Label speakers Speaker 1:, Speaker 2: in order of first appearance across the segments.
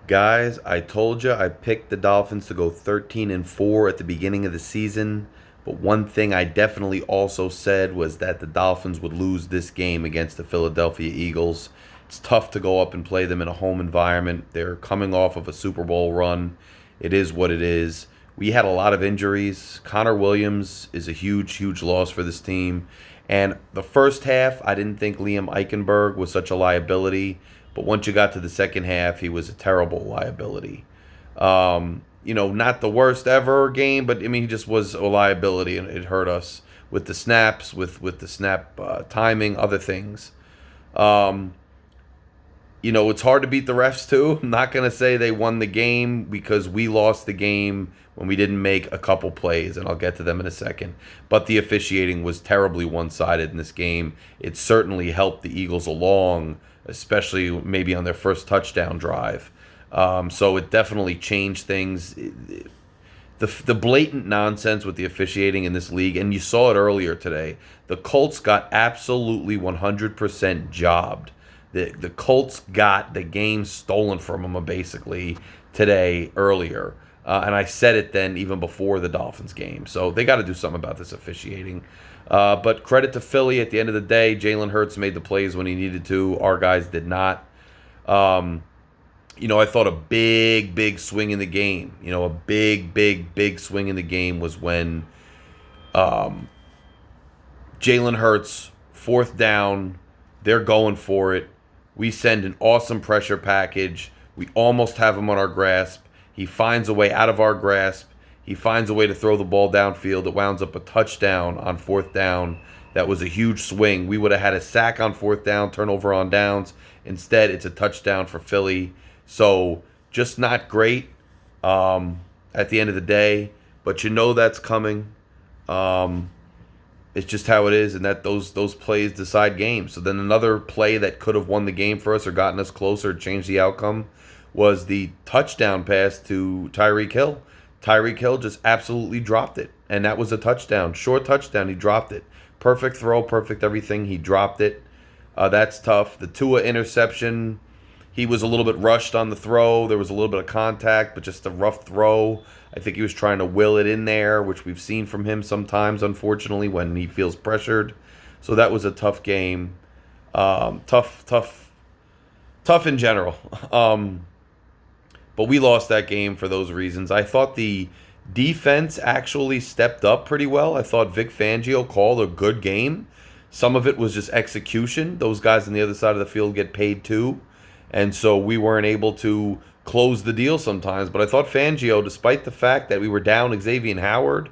Speaker 1: Guys, I told you I picked the Dolphins to go 13-4 at the beginning of the season, but one thing I definitely also said was that the Dolphins would lose this game against the Philadelphia Eagles. It's tough to go up and play them in a home environment. They're coming off of a Super Bowl run. It is what it is. We had a lot of injuries. Connor Williams is a huge, huge loss for this team. And the first half, I didn't think Liam Eichenberg was such a liability. But once you got to the second half, he was a terrible liability. Not the worst ever game, but I mean, he just was a liability, and it hurt us with the snaps, with the snap timing, other things. Um, it's hard to beat the refs too. I'm not gonna say they won the game because we lost the game when we didn't make a couple plays, and I'll get to them in a second. But the officiating was terribly one-sided in this game. It certainly helped the Eagles along, especially maybe on their first touchdown drive. So it definitely changed things. The blatant nonsense with the officiating in this league, and you saw it earlier today. The Colts got absolutely 100% jobbed. The Colts got the game stolen from them basically today earlier. And I said it then even before the Dolphins game. So they got to do something about this officiating. But credit to Philly at the end of the day. Jalen Hurts made the plays when he needed to. Our guys did not. Um, I thought a big, big swing in the game. A big, big, big swing in the game was when um, Jalen Hurts, fourth down, they're going for it. We send an awesome pressure package. We almost have him on our grasp. He finds a way out of our grasp. He finds a way to throw the ball downfield. It wounds up a touchdown on fourth down. That was a huge swing. We would have had a sack on fourth down, turnover on downs. Instead, it's a touchdown for Philly. So just not great at the end of the day, but that's coming. Um, it's just how it is, and that those plays decide games. So then another play that could have won the game for us or gotten us closer, changed the outcome, was the touchdown pass to Tyreek Hill. Tyreek Hill just absolutely dropped it, and that was a touchdown, short touchdown. He dropped it, perfect throw, perfect everything. He dropped it. That's tough. The Tua interception, he was a little bit rushed on the throw. There was a little bit of contact, but just a rough throw. I think he was trying to will it in there, which we've seen from him sometimes, unfortunately, when he feels pressured. So that was a tough game. Tough, tough, tough in general. But we lost that game for those reasons. I thought the defense actually stepped up pretty well. I thought Vic Fangio called a good game. Some of it was just execution. Those guys on the other side of the field get paid too. And so we weren't able to close the deal sometimes. But I thought Fangio, despite the fact that we were down Xavier Howard,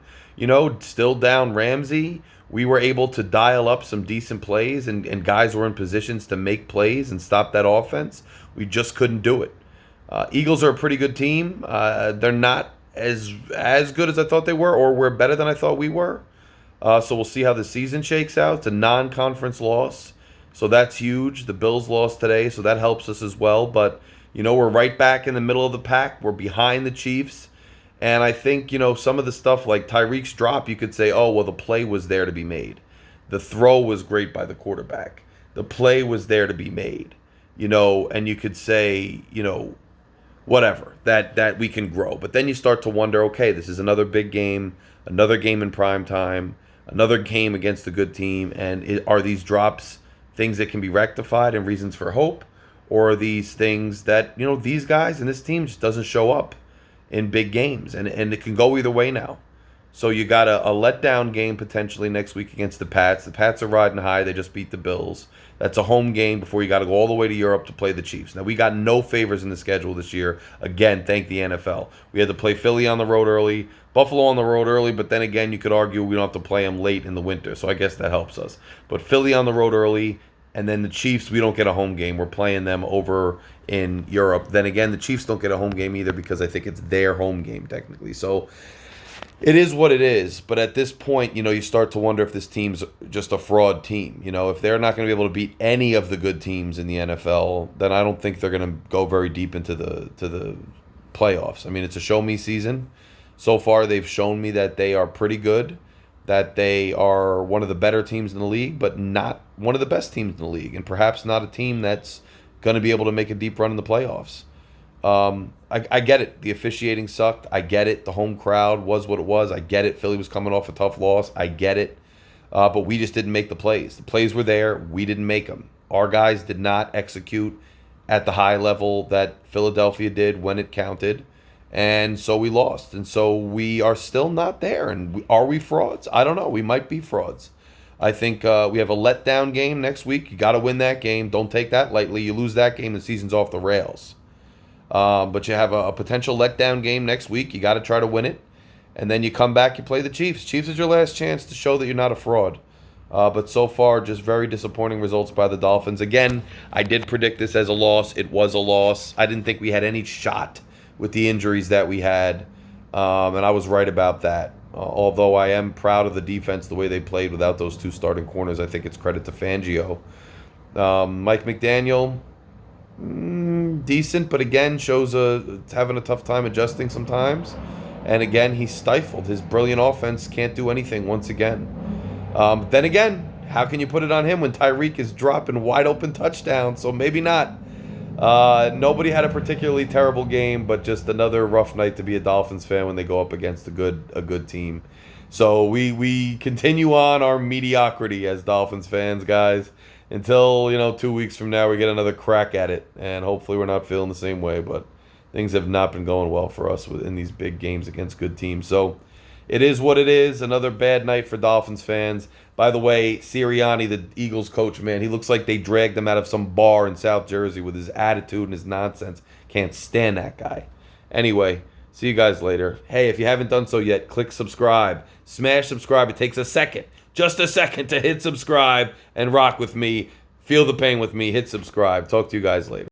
Speaker 1: still down Ramsey, we were able to dial up some decent plays, and guys were in positions to make plays and stop that offense. We just couldn't do it. Eagles are a pretty good team. They're not as good as I thought they were, or we're better than I thought we were. So we'll see how the season shakes out. It's a non-conference loss, so that's huge. The Bills lost today, so that helps us as well. But we're right back in the middle of the pack. We're behind the Chiefs, and I think some of the stuff like Tyreek's drop, you could say, oh well, the play was there to be made. The throw was great by the quarterback. The play was there to be made. And you could say, whatever, that we can grow. But then you start to wonder, okay, this is another big game, another game in prime time, another game against a good team, and are these drops things that can be rectified and reasons for hope, or are these things that these guys and this team just doesn't show up in big games, and it can go either way now. So you got a letdown game potentially next week against the Pats. The Pats are riding high. They just beat the Bills. That's a home game before you got to go all the way to Europe to play the Chiefs. Now, we got no favors in the schedule this year. Again, thank the NFL. We had to play Philly on the road early, Buffalo on the road early, but then again, you could argue we don't have to play them late in the winter, so I guess that helps us. But Philly on the road early, and then the Chiefs, we don't get a home game. We're playing them over in Europe. Then again, the Chiefs don't get a home game either because I think it's their home game technically. So it is what it is, but at this point, you start to wonder if this team's just a fraud team. If they're not going to be able to beat any of the good teams in the NFL, then I don't think they're going to go very deep into the playoffs. I mean, it's a show me season. So far, they've shown me that they are pretty good, that they are one of the better teams in the league, but not one of the best teams in the league, and perhaps not a team that's going to be able to make a deep run in the playoffs. I get it. The officiating sucked. I get it. The home crowd was what it was. I get it. Philly was coming off a tough loss. I get it. But we just didn't make the plays. The plays were there. We didn't make them. Our guys did not execute at the high level that Philadelphia did when it counted. And so we lost. And so we are still not there. And are we frauds? I don't know. We might be frauds. I think we have a letdown game next week. You got to win that game. Don't take that lightly. You lose that game, the season's off the rails. But you have a potential letdown game next week. You got to try to win it. And then you come back, you play the Chiefs. Chiefs is your last chance to show that you're not a fraud. But so far, just very disappointing results by the Dolphins. Again, I did predict this as a loss. It was a loss. I didn't think we had any shot with the injuries that we had. And I was right about that. Although I am proud of the defense, the way they played without those two starting corners. I think it's credit to Fangio. Mike McDaniel, decent, but again, shows having a tough time adjusting sometimes. And again, he's stifled. His brilliant offense can't do anything once again. Then again, how can you put it on him when Tyreek is dropping wide open touchdowns? So maybe not. Nobody had a particularly terrible game, but just another rough night to be a Dolphins fan when they go up against a good team. So we continue on our mediocrity as Dolphins fans, guys, until 2 weeks from now we get another crack at it, and hopefully we're not feeling the same way. But things have not been going well for us in these big games against good teams. So it is what it is. Another bad night for Dolphins fans. By the way, Sirianni, the Eagles coach, man, he looks like they dragged him out of some bar in South Jersey with his attitude and his nonsense. Can't stand that guy. Anyway, see you guys later. Hey, if you haven't done so yet, click subscribe. Smash subscribe. It takes a second, just a second, to hit subscribe and rock with me. Feel the pain with me. Hit subscribe. Talk to you guys later.